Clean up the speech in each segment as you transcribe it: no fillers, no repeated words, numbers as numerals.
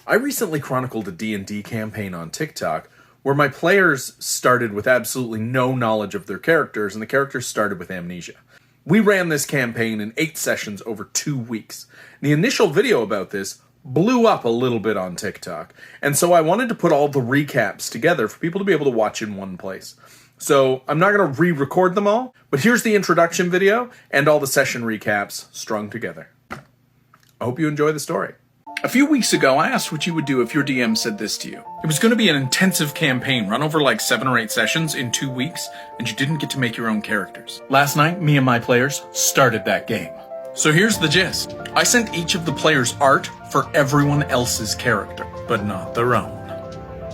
I recently chronicled a D&D campaign on TikTok where my players started with absolutely no knowledge of their characters, and the characters started with amnesia. We ran this campaign in 8 sessions over 2 weeks. The initial video about this blew up a little bit on TikTok, and so I wanted to put all the recaps together for people to be able to watch in one place. So I'm not going to re-record them all, but here's the introduction video and all the session recaps strung together. I hope you enjoy the story. A few weeks ago, I asked what you would do if your DM said this to you. It was going to be an intensive campaign, run over like 7 or 8 sessions in 2 weeks, and you didn't get to make your own characters. Last night, me and my players started that game. So here's the gist. I sent each of the players art for everyone else's character, but not their own.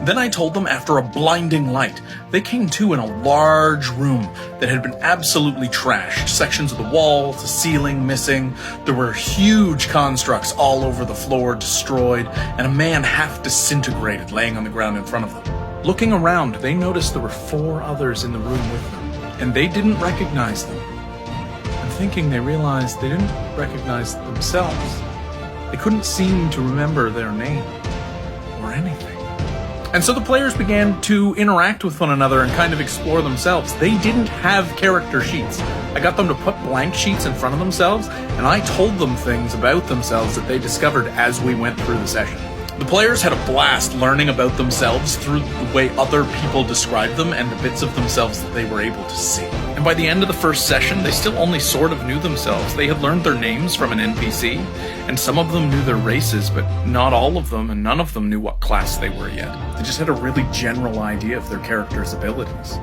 Then I told them after a blinding light, they came to in a large room that had been absolutely trashed. Sections of the wall, the ceiling missing. There were huge constructs all over the floor destroyed, and a man half disintegrated laying on the ground in front of them. Looking around, they noticed there were 4 others in the room with them, and they didn't recognize them. And thinking, they realized they didn't recognize themselves. They couldn't seem to remember their name or anything. And so the players began to interact with one another and kind of explore themselves. They didn't have character sheets. I got them to put blank sheets in front of themselves, and I told them things about themselves that they discovered as we went through the session. The players had a blast learning about themselves through the way other people described them and the bits of themselves that they were able to see. And by the end of the first session, they still only sort of knew themselves. They had learned their names from an NPC, and some of them knew their races, but not all of them, and none of them knew what class they were yet. They just had a really general idea of their character's abilities,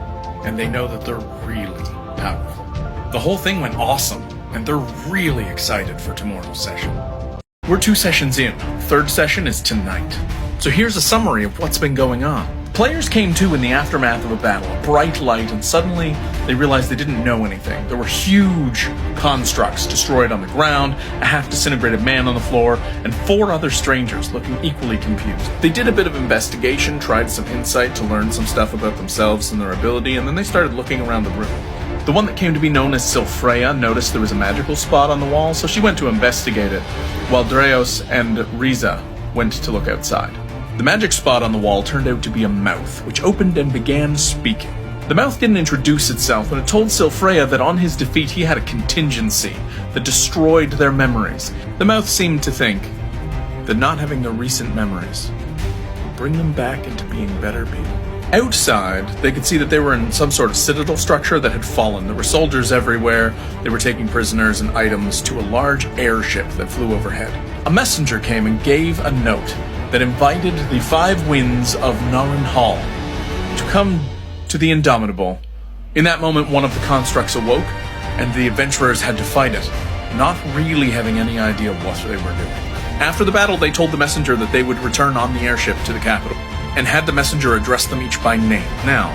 and they know that they're really powerful. The whole thing went awesome, and they're really excited for tomorrow's session. We're 2 sessions in. 3rd session is tonight. So here's a summary of what's been going on. Players came to in the aftermath of a battle, a bright light, and suddenly they realized they didn't know anything. There were huge constructs destroyed on the ground, a half-disintegrated man on the floor, and 4 other strangers looking equally confused. They did a bit of investigation, tried some insight to learn some stuff about themselves and their ability, and then they started looking around the room. The one that came to be known as Silfreya noticed there was a magical spot on the wall, so she went to investigate it, while Dreos and Riza went to look outside. The magic spot on the wall turned out to be a mouth, which opened and began speaking. The mouth didn't introduce itself, but it told Silfreya that on his defeat he had a contingency that destroyed their memories. The mouth seemed to think that not having their recent memories would bring them back into being better people. Outside, they could see that they were in some sort of citadel structure that had fallen. There were soldiers everywhere. They were taking prisoners and items to a large airship that flew overhead. A messenger came and gave a note that invited the 5 winds of Naran Hall to come to the Indomitable. In that moment, one of the constructs awoke, and the adventurers had to fight it, not really having any idea what they were doing. After the battle, they told the messenger that they would return on the airship to the capital, and had the messenger address them each by name. Now,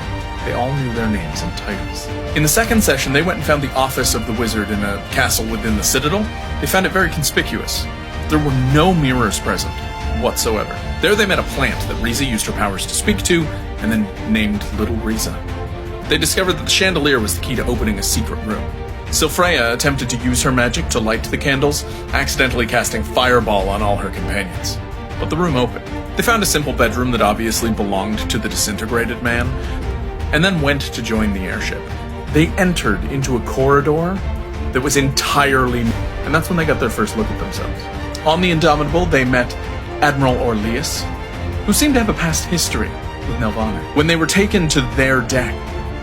they all knew their names and titles. In the 2nd session, they went and found the office of the wizard in a castle within the citadel. They found it very conspicuous. There were no mirrors present whatsoever. There they met a plant that Riza used her powers to speak to, and then named Little Riza. They discovered that the chandelier was the key to opening a secret room. Silfreya attempted to use her magic to light the candles, accidentally casting fireball on all her companions. But the room opened. They found a simple bedroom that obviously belonged to the disintegrated man, and then went to join the airship. They entered into a corridor that was entirely new, and that's when they got their first look at themselves. On the Indomitable, they met Admiral Orleus, who seemed to have a past history with Nelvana. When they were taken to their deck,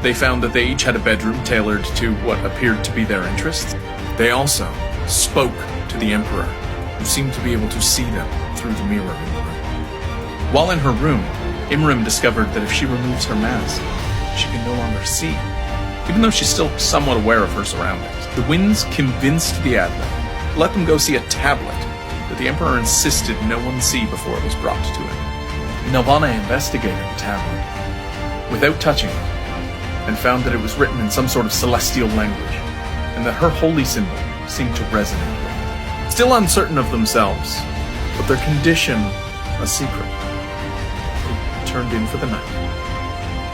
they found that they each had a bedroom tailored to what appeared to be their interests. They also spoke to the Emperor, who seemed to be able to see them through the mirror in the room. While in her room, Imrim discovered that if she removes her mask, she can no longer see, even though she's still somewhat aware of her surroundings. The winds convinced the Admiral to let them go see a tablet that the Emperor insisted no one see before it was brought to him. Nelvana investigated the tablet without touching it, and found that it was written in some sort of celestial language, and that her holy symbol seemed to resonate with it. Still uncertain of themselves, but their condition a secret, they turned in for the night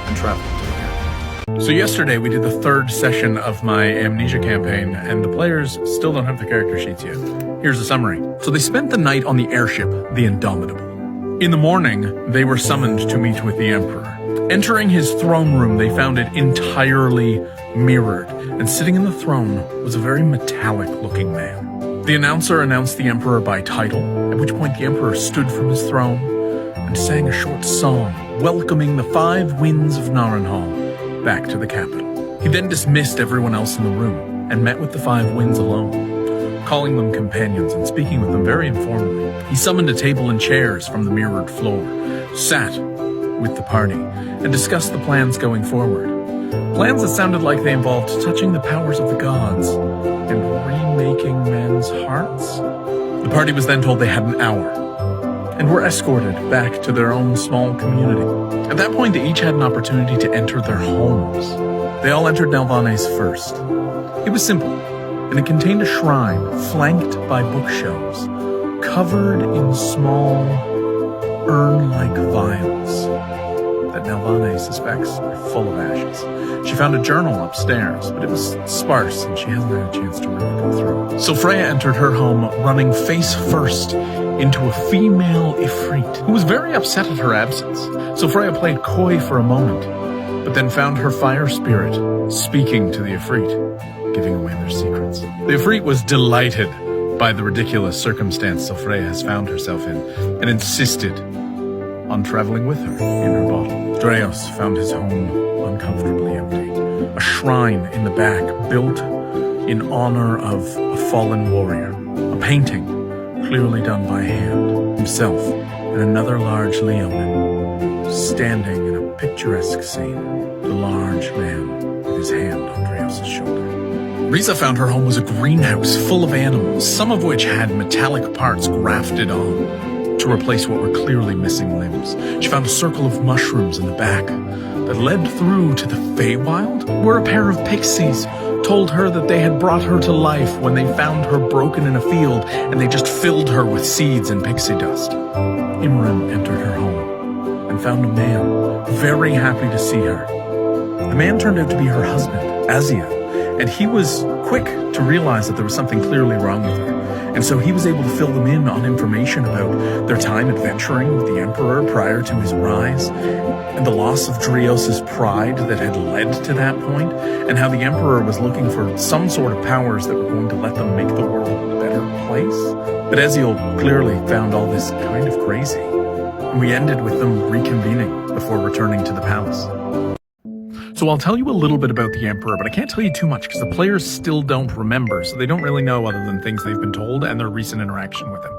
and traveled to the capital. So yesterday we did the 3rd session of my Amnesia campaign, and the players still don't have the character sheets yet. Here's the summary. So they spent the night on the airship, the Indomitable. In the morning, they were summoned to meet with the Emperor. Entering his throne room, they found it entirely mirrored, and sitting in the throne was a very metallic-looking man. The announcer announced the Emperor by title, at which point the Emperor stood from his throne and sang a short song welcoming the 5 winds of Naranjal back to the capital. He then dismissed everyone else in the room and met with the 5 winds alone, calling them companions and speaking with them very informally. He summoned a table and chairs from the mirrored floor, sat with the party, and discussed the plans going forward. Plans that sounded like they involved touching the powers of the gods and remaking men's hearts. The party was then told they had an hour and were escorted back to their own small community. At that point, they each had an opportunity to enter their homes. They all entered Nelvane's first. It was simple, and it contained a shrine flanked by bookshelves, covered in small, urn-like vials that Nelvane suspects are full of ashes. She found a journal upstairs, but it was sparse and she hasn't had a chance to really go through it. So Freya entered her home running face first into a female Ifrit who was very upset at her absence. So Freya played coy for a moment, but then found her fire spirit speaking to the Ifrit, giving away their secrets. The Ifrit was delighted by the ridiculous circumstance so Freya has found herself in, and insisted on traveling with her in her bottle. Dreos found his home uncomfortably empty. A shrine in the back built in honor of a fallen warrior. A painting clearly done by hand. Himself and another large leonin standing in a picturesque scene. The large man with his hand on Dreos' shoulder. Risa found her home was a greenhouse full of animals, some of which had metallic parts grafted on to replace what were clearly missing limbs. She found a circle of mushrooms in the back that led through to the Feywild, where a pair of pixies told her that they had brought her to life when they found her broken in a field and they just filled her with seeds and pixie dust. Imran entered her home and found a man very happy to see her. The man turned out to be her husband, Azia, and he was quick to realize that there was something clearly wrong with her. And so he was able to fill them in on information about their time adventuring with the Emperor prior to his rise, and the loss of Dreos' pride that had led to that point, and how the Emperor was looking for some sort of powers that were going to let them make the world a better place. But Eziel clearly found all this kind of crazy, and we ended with them reconvening before returning to the palace. So I'll tell you a little bit about the Emperor, but I can't tell you too much because the players still don't remember, so they don't really know other than things they've been told and their recent interaction with him.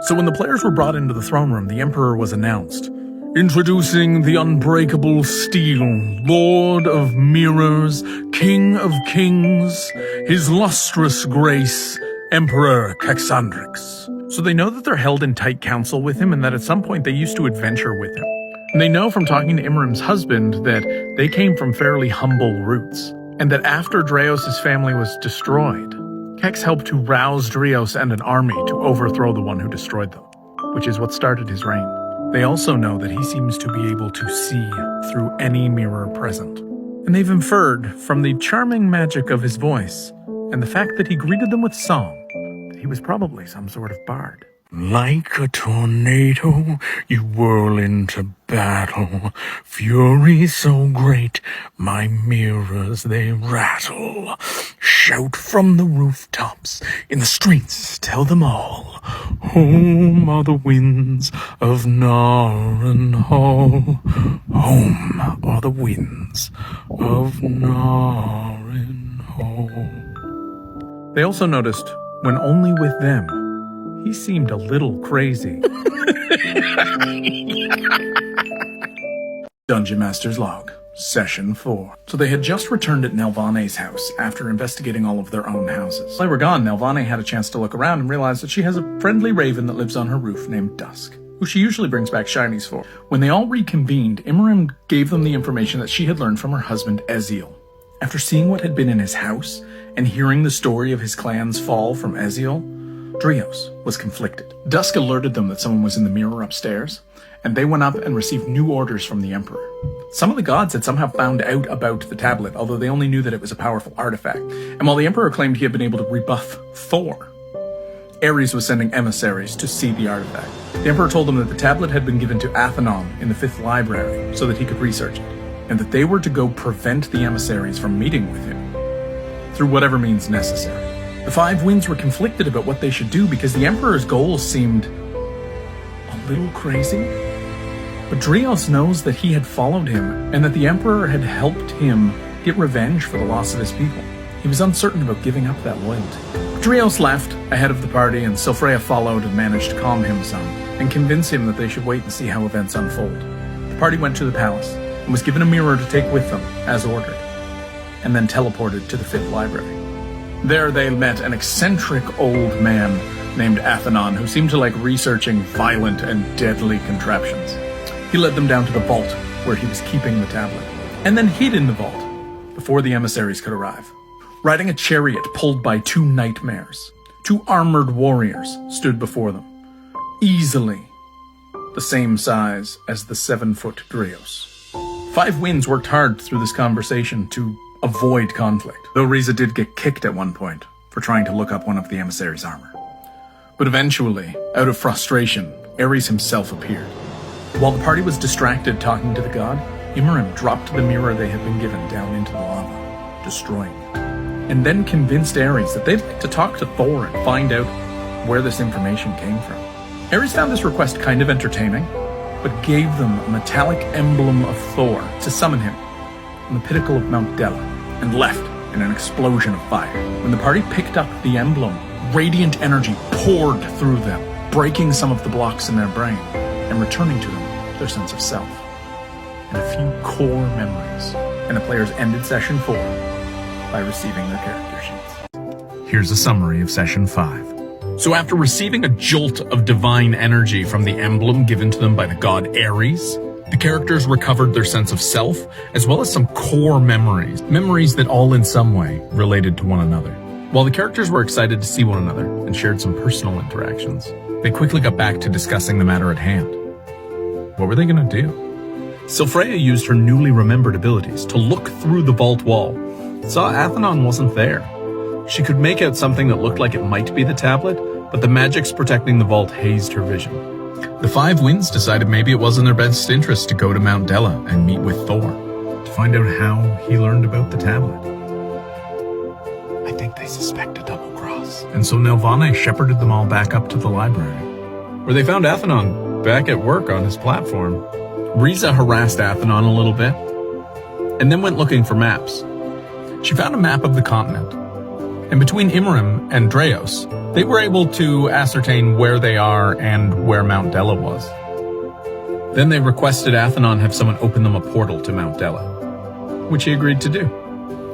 So when the players were brought into the throne room, the Emperor was announced. Introducing the unbreakable steel, Lord of Mirrors, King of Kings, His lustrous grace, Emperor Caxandrix. So they know that they're held in tight counsel with him and that at some point they used to adventure with him. And they know from talking to Imram's husband that they came from fairly humble roots, and that after Dreos' family was destroyed, Kex helped to rouse Dreos and an army to overthrow the one who destroyed them, which is what started his reign. They also know that he seems to be able to see through any mirror present. And they've inferred from the charming magic of his voice and the fact that he greeted them with song that he was probably some sort of bard. Like a tornado, you whirl into battle. Fury so great, my mirrors they rattle. Shout from the rooftops, in the streets tell them all. Home are the winds of Naranjal. Home are the winds of Naranjal. They also noticed, when only with them, he seemed a little crazy. Dungeon Master's Log, Session 4. So they had just returned at Nelvane's house after investigating all of their own houses. While they were gone, Nelvane had a chance to look around and realize that she has a friendly raven that lives on her roof named Dusk, who she usually brings back shinies for. When they all reconvened, Imran gave them the information that she had learned from her husband Eziel. After seeing what had been in his house and hearing the story of his clan's fall from Eziel, Dreos was conflicted. Dusk alerted them that someone was in the mirror upstairs, and they went up and received new orders from the Emperor. Some of the gods had somehow found out about the tablet, although they only knew that it was a powerful artifact. And while the Emperor claimed he had been able to rebuff Thor, Ares was sending emissaries to see the artifact. The Emperor told them that the tablet had been given to Athenon in the 5th library so that he could research it, and that they were to go prevent the emissaries from meeting with him, through whatever means necessary. The 5 Winds were conflicted about what they should do because the Emperor's goals seemed a little crazy. But Drios knows that he had followed him and that the Emperor had helped him get revenge for the loss of his people. He was uncertain about giving up that loyalty. Drios left ahead of the party, and Silfreya followed and managed to calm him some and convince him that they should wait and see how events unfold. The party went to the palace and was given a mirror to take with them, as ordered, and then teleported to the 5th library. There they met an eccentric old man named Athenon who seemed to like researching violent and deadly contraptions. He led them down to the vault where he was keeping the tablet, and then hid in the vault before the emissaries could arrive. Riding a chariot pulled by 2 nightmares, 2 armored warriors stood before them, easily the same size as the 7-foot Drios. 5 Winds worked hard through this conversation to avoid conflict, though Riza did get kicked at one point for trying to look up one of the emissaries' armor. But eventually, out of frustration, Ares himself appeared. While the party was distracted talking to the god, Imrim dropped the mirror they had been given down into the lava, destroying it, and then convinced Ares that they'd like to talk to Thor and find out where this information came from. Ares found this request kind of entertaining, but gave them a metallic emblem of Thor to summon him on the pinnacle of Mount Dela, and left in an explosion of fire. When the party picked up the emblem, radiant energy poured through them, breaking some of the blocks in their brain and returning to them their sense of self and a few core memories. And the players ended Session 4 by receiving their character sheets. Here's a summary of Session 5. So after receiving a jolt of divine energy from the emblem given to them by the god Ares, the characters recovered their sense of self, as well as some core memories that all in some way related to one another. While the characters were excited to see one another and shared some personal interactions, they quickly got back to discussing the matter at hand. What were they going to do? Silfreya used her newly remembered abilities to look through the vault wall, saw Athenon wasn't there. She could make out something that looked like it might be the tablet, but the magics protecting the vault hazed her vision. The 5 Winds decided maybe it was in their best interest to go to Mount Dela and meet with Thor to find out how he learned about the tablet. I think they suspect a double cross. And so Nelvane shepherded them all back up to the library, where they found Athenon back at work on his platform. Riza harassed Athenon a little bit, and then went looking for maps. She found a map of the continent, and between Imrim and Drios, they were able to ascertain where they are and where Mount Dela was. Then they requested Athenon have someone open them a portal to Mount Dela, which he agreed to do.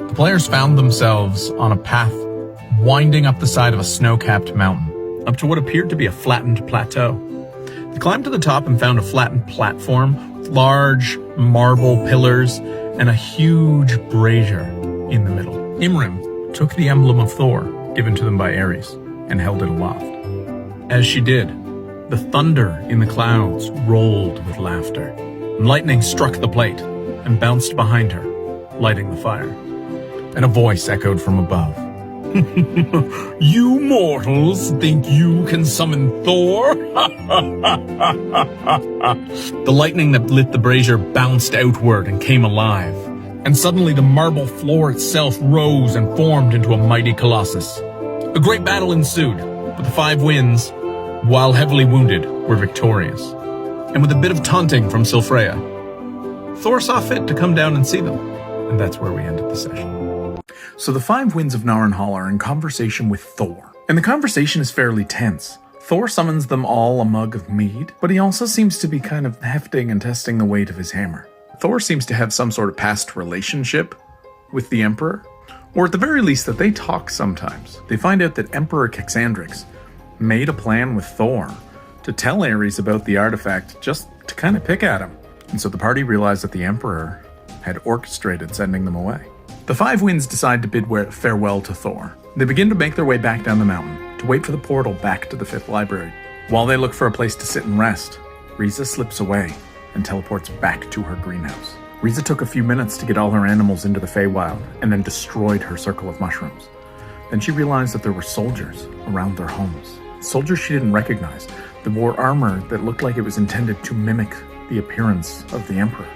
The players found themselves on a path winding up the side of a snow-capped mountain, up to what appeared to be a flattened plateau. They climbed to the top and found a flattened platform with large marble pillars and a huge brazier in the middle. Imrim took the emblem of Thor, given to them by Ares, and held it aloft. As she did, the thunder in the clouds rolled with laughter, and lightning struck the plate and bounced behind her, lighting the fire. And a voice echoed from above. You mortals think you can summon Thor? The lightning that lit the brazier bounced outward and came alive, and suddenly the marble floor itself rose and formed into a mighty colossus. A great battle ensued, but the 5 Winds, while heavily wounded, were victorious. And with a bit of taunting from Silfreya, Thor saw fit to come down and see them, and that's where we ended the session. So the 5 Winds of Narenhal are in conversation with Thor, and the conversation is fairly tense. Thor summons them all a mug of mead, but he also seems to be kind of hefting and testing the weight of his hammer. Thor seems to have some sort of past relationship with the Emperor, or at the very least that they talk sometimes. They find out that Emperor Kexandrix made a plan with Thor to tell Ares about the artifact just to kind of pick at him. And so the party realized that the Emperor had orchestrated sending them away. The 5 Winds decide to bid farewell to Thor. They begin to make their way back down the mountain to wait for the portal back to the 5th library. While they look for a place to sit and rest, Riza slips away and teleports back to her greenhouse. Riza took a few minutes to get all her animals into the Feywild and then destroyed her circle of mushrooms. Then she realized that there were soldiers around their homes. soldiers she didn't recognize, that wore armor that looked like it was intended to mimic the appearance of the Emperor.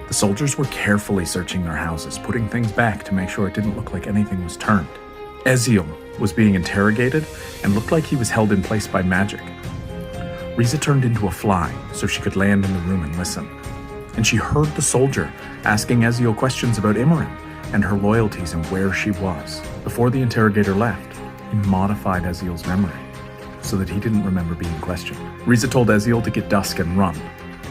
The soldiers were carefully searching their houses, putting things back to make sure it didn't look like anything was turned. Eziel was being interrogated and looked like he was held in place by magic. Riza turned into a fly so she could land in the room and listen. And she heard the soldier asking Eziel questions about Imran and her loyalties and where she was. Before the interrogator left, he modified Eziel's memory so that he didn't remember being questioned. Riza told Eziel to get dusk and run,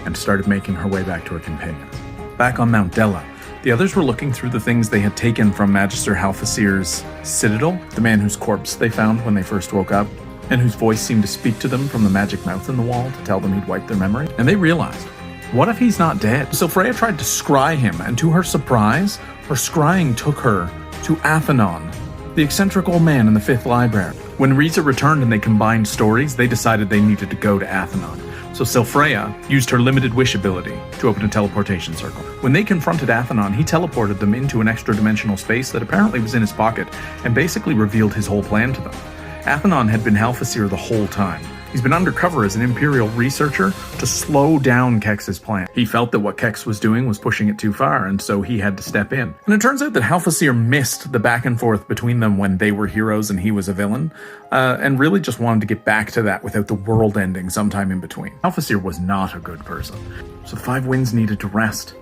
and started making her way back to her companions. Back on Mount Della, the others were looking through the things they had taken from Magister Halfasir's citadel, the man whose corpse they found when they first woke up, and whose voice seemed to speak to them from the magic mouth in the wall to tell them he'd wiped their memory. And they realized, what if he's not dead? So Freya tried to scry him, and to her surprise, her scrying took her to Athanon, the eccentric old man in the 5th library. When Riza returned and they combined stories, they decided they needed to go to Athanon. So Silfreya used her limited wish ability to open a teleportation circle. When they confronted Athanon, he teleported them into an extra-dimensional space that apparently was in his pocket and basically revealed his whole plan to them. Athanon had been Halfasir the whole time. He's been undercover as an Imperial researcher to slow down Kex's plan. He felt that what Kex was doing was pushing it too far, and so he had to step in. And it turns out that Halfasir missed the back and forth between them when they were heroes and he was a villain, and really just wanted to get back to that without the world ending sometime in between. Halfasir was not a good person. So the 5 Winds needed to rest,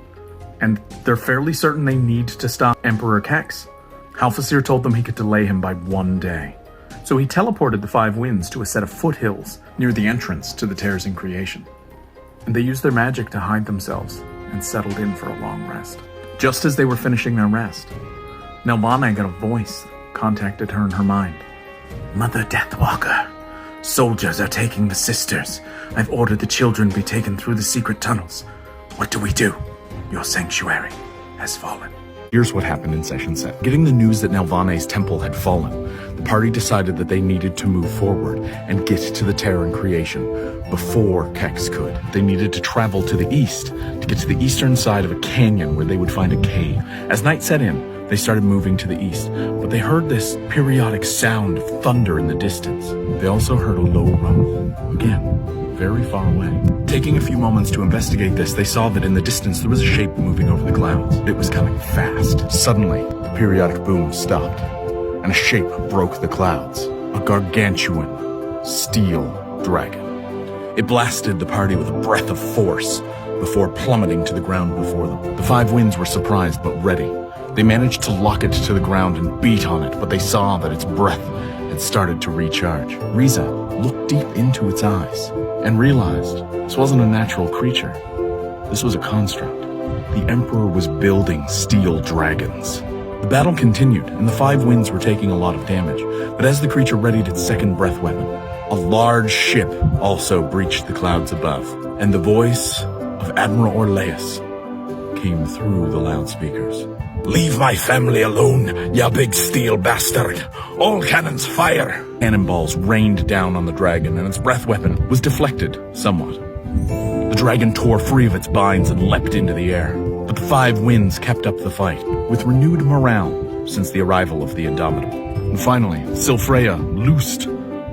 and they're fairly certain they need to stop Emperor Kex. Halfasir told them he could delay him by 1 day. So he teleported the 5 Winds to a set of foothills near the entrance to the Tears in Creation. And they used their magic to hide themselves and settled in for a long rest. Just as they were finishing their rest, Nelvana got a voice that contacted her in her mind. Mother Deathwalker, soldiers are taking the sisters. I've ordered the children be taken through the secret tunnels. What do we do? Your sanctuary has fallen. Here's what happened in Session 7. Getting the news that Nelvane's temple had fallen, the party decided that they needed to move forward and get to the Terran creation before Kex could. They needed to travel to the east to get to the eastern side of a canyon where they would find a cave. As night set in, they started moving to the east, but they heard this periodic sound of thunder in the distance. They also heard a low rumble, again, very far away. Taking a few moments to investigate this, they saw that in the distance there was a shape moving over the clouds. It was coming fast. Suddenly, the periodic boom stopped, and a shape broke the clouds. A gargantuan steel dragon. It blasted the party with a breath of force before plummeting to the ground before them. The 5 Winds were surprised but ready. They managed to lock it to the ground and beat on it, but they saw that its breath had started to recharge. Riza looked deep into its eyes and realized this wasn't a natural creature. This was a construct. The Emperor was building steel dragons. The battle continued, and the 5 Winds were taking a lot of damage, but as the creature readied its second breath weapon, a large ship also breached the clouds above, and the voice of Admiral Orleus came through the loudspeakers. Leave my family alone, ya big steel bastard! All cannons fire! Cannonballs rained down on the dragon, and its breath weapon was deflected somewhat. The dragon tore free of its binds and leapt into the air, but the 5 Winds kept up the fight, with renewed morale since the arrival of the Indomitable. And finally, Silfreya loosed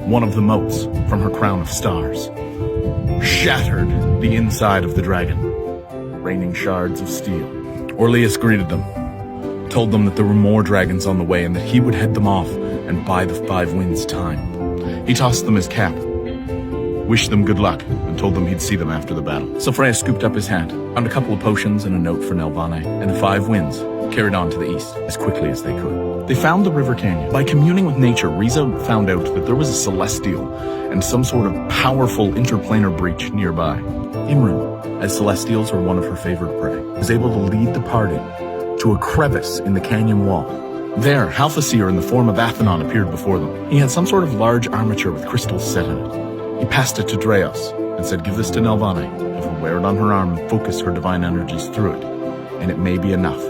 one of the motes from her crown of stars, shattered the inside of the dragon, raining shards of steel. Orleus greeted them, told them that there were more dragons on the way and that he would head them off and buy the 5 Winds time. He tossed them his cap, wished them good luck, and told them he'd see them after the battle. Silfreya scooped up his hat, found a couple of potions and a note for Nelvane, and the 5 Winds carried on to the east as quickly as they could. They found the river canyon. By communing with nature, Riza found out that there was a celestial and some sort of powerful interplanar breach nearby. Imran, as celestials were one of her favorite prey, was able to lead the party to a crevice in the canyon wall. There, Halfasir in the form of Athanon appeared before them. He had some sort of large armature with crystals set in it. He passed it to Dreos and said, "Give this to Nelvane. Have her wear it on her arm and focus her divine energies through it, and it may be enough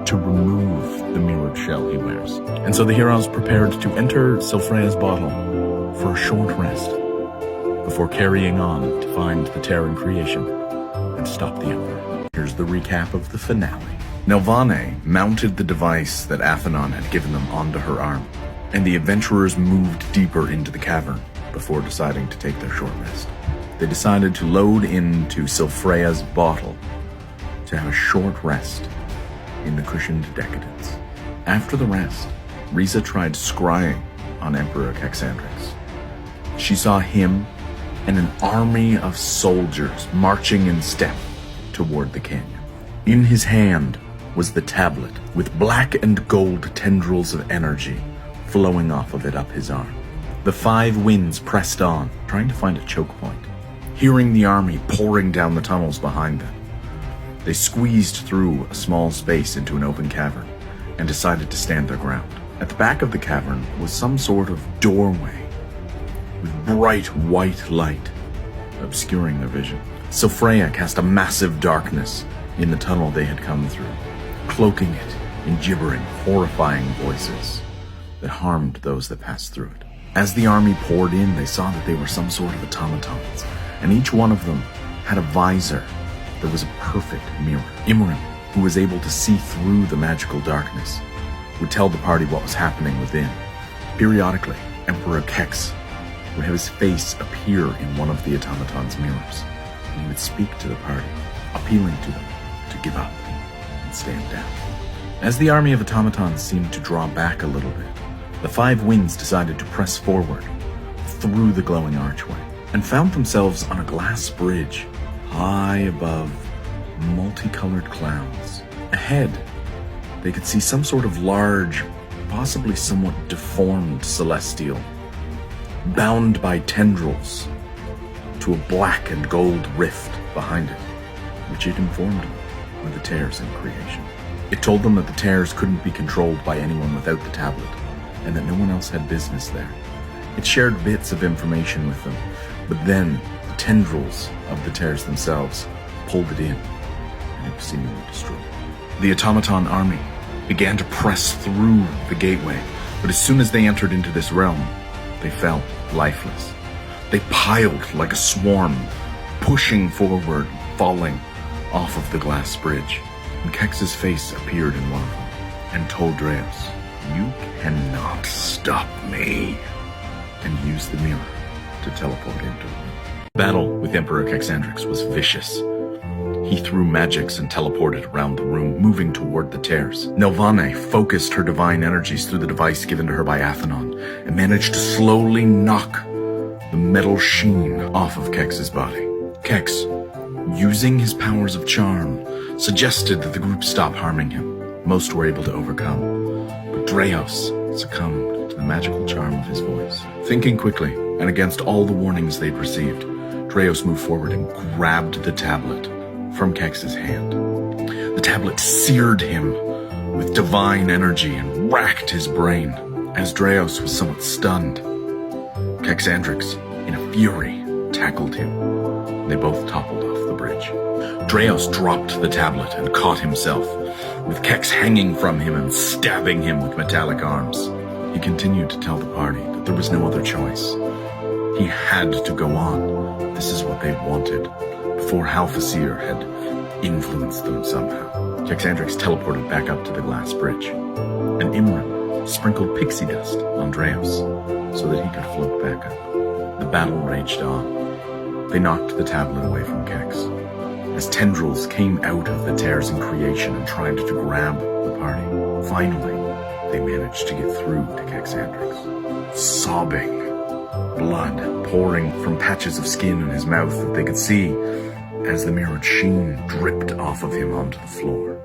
to remove the mirrored shell he wears." And so the heroes prepared to enter Silfreya's bottle for a short rest before carrying on to find the Terran creation and stop the Emperor. Here's the recap of the finale. Nelvane mounted the device that Athanon had given them onto her arm, and the adventurers moved deeper into the cavern. before deciding to take their short rest. They decided to load into Silfreya's bottle to have a short rest in the cushioned decadence. After the rest, Riza tried scrying on Emperor Kexandrix. She saw him and an army of soldiers marching in step toward the canyon. In his hand was the tablet with black and gold tendrils of energy flowing off of it up his arm. The 5 winds pressed on, trying to find a choke point. Hearing the army pouring down the tunnels behind them, they squeezed through a small space into an open cavern and decided to stand their ground. At the back of the cavern was some sort of doorway with bright white light obscuring their vision. Silfreya cast a massive darkness in the tunnel they had come through, cloaking it in gibbering, horrifying voices that harmed those that passed through it. As the army poured in, they saw that they were some sort of automatons, and each one of them had a visor that was a perfect mirror. Imran, who was able to see through the magical darkness, would tell the party what was happening within. Periodically, Emperor Kex would have his face appear in one of the automatons' mirrors, and he would speak to the party, appealing to them to give up and stand down. As the army of automatons seemed to draw back a little bit, the 5 winds decided to press forward through the glowing archway and found themselves on a glass bridge high above multicolored clouds. Ahead, they could see some sort of large, possibly somewhat deformed celestial, bound by tendrils to a black and gold rift behind it, which it informed them were the tears in creation. It told them that the tears couldn't be controlled by anyone without the tablet, and that no one else had business there. It shared bits of information with them, but then the tendrils of the tears themselves pulled it in, and it was seemingly destroyed. The automaton army began to press through the gateway, but as soon as they entered into this realm, they fell lifeless. They piled like a swarm, pushing forward, falling off of the glass bridge, and Kex's face appeared in one of them, and told Dreos, "You cannot stop me," and used the mirror to teleport into the room. Battle with Emperor Kexandrix was vicious. He threw magics and teleported around the room, moving toward the tears. Nelvane focused her divine energies through the device given to her by Athenon and managed to slowly knock the metal sheen off of Kex's body. Kex, using his powers of charm, suggested that the group stop harming him. Most were able to overcome, but Dreos succumbed to the magical charm of his voice. Thinking quickly, and against all the warnings they'd received, Dreos moved forward and grabbed the tablet from Kex's hand. The tablet seared him with divine energy and racked his brain. As Dreos was somewhat stunned, Kexandrix, in a fury, tackled him. They both toppled off the bridge. Dreos dropped the tablet and caught himself, with Kex hanging from him and stabbing him with metallic arms. He continued to tell the party that there was no other choice. He had to go on. This is what they wanted, before Halfasir had influenced them somehow. Kexandrix teleported back up to the glass bridge, and Imran sprinkled pixie dust on Dreos so that he could float back up. The battle raged on. They knocked the tablet away from Kex, as tendrils came out of the tears in creation and tried to grab the party. Finally, they managed to get through to Kexandrix. Sobbing, blood pouring from patches of skin in his mouth that they could see as the mirrored sheen dripped off of him onto the floor.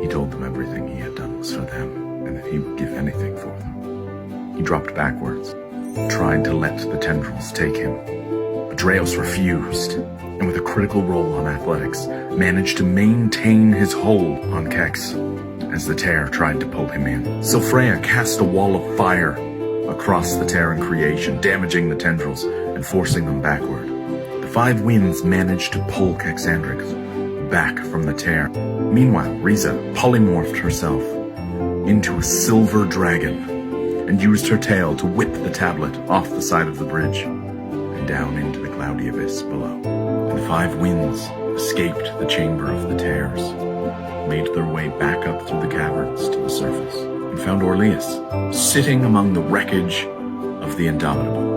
He told them everything he had done was for them, and that he would give anything for them. He dropped backwards, tried to let the tendrils take him, but Dreos refused, and with a critical roll on athletics, managed to maintain his hold on Kex as the tear tried to pull him in. Silfreya cast a wall of fire across the tear in creation, damaging the tendrils and forcing them backward. The 5 winds managed to pull Kexandrix back from the tear. Meanwhile, Riza polymorphed herself into a silver dragon and used her tail to whip the tablet off the side of the bridge and down into the cloudy abyss below. The 5 winds escaped the chamber of the tears, made their way back up through the caverns to the surface, and found Orleus sitting among the wreckage of the Indomitable.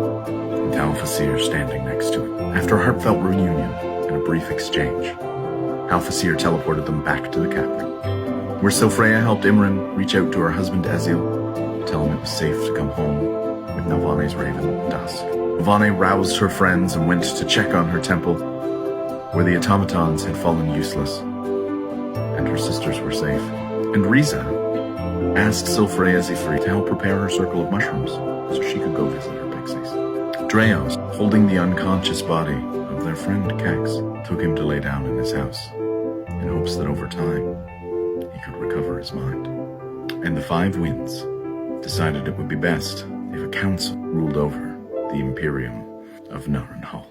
With Alphaseer standing next to him. After a heartfelt reunion and a brief exchange, Alphaseer teleported them back to the cavern, where Silfreya helped Imran reach out to her husband Ezreal, tell him it was safe to come home with Nalvane's raven at dusk. Nalvane roused her friends and went to check on her temple, where the automatons had fallen useless, and her sisters were safe. And Riza asked Silfreya Zifri to help prepare her circle of mushrooms so she could go visit her pixies. Dreos, holding the unconscious body of their friend Kex, took him to lay down in his house, in hopes that over time he could recover his mind. And the Five Winds decided it would be best if a council ruled over the Imperium of Narenhal.